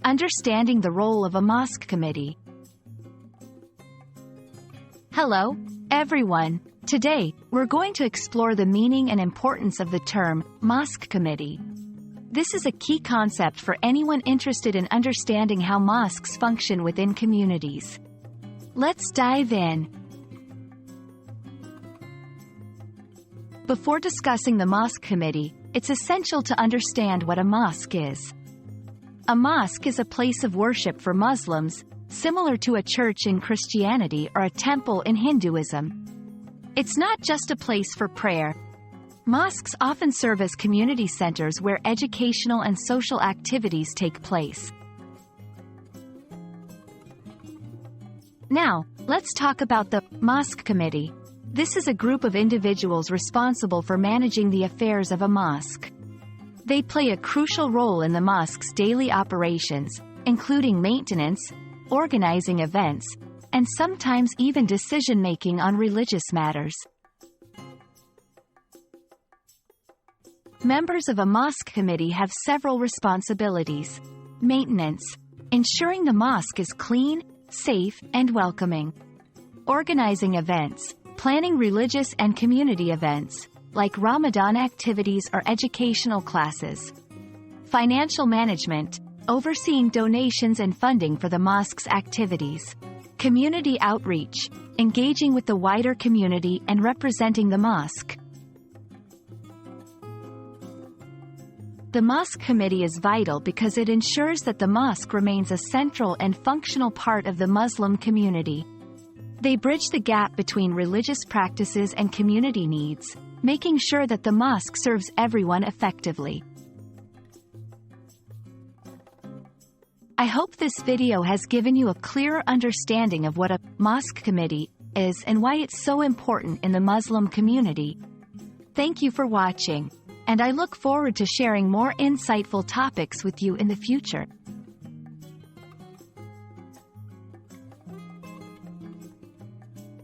Understanding the role of a mosque committee. Hello, everyone. Today, we're going to explore the meaning and importance of the term mosque committee. This is a key concept for anyone interested in understanding how mosques function within communities. Let's dive in. Before discussing the Mosque Committee, it's essential to understand what a mosque is. A mosque is a place of worship for Muslims, similar to a church in Christianity or a temple in Hinduism. It's not just a place for prayer. Mosques often serve as community centers where educational and social activities take place. Now, let's talk about the Mosque Committee. This is a group of individuals responsible for managing the affairs of a mosque. They play a crucial role in the mosque's daily operations, including maintenance, organizing events, and sometimes even decision-making on religious matters. Members of a mosque committee have several responsibilities. Maintenance, ensuring the mosque is clean, safe, and welcoming. Organizing events, planning religious and community events, like Ramadan activities or educational classes. Financial management, overseeing donations and funding for the mosque's activities. Community outreach, engaging with the wider community and representing the mosque. The Mosque Committee is vital because it ensures that the mosque remains a central and functional part of the Muslim community. They bridge the gap between religious practices and community needs, making sure that the mosque serves everyone effectively. I hope this video has given you a clearer understanding of what a mosque committee is and why it's so important in the Muslim community. Thank you for watching, and I look forward to sharing more insightful topics with you in the future.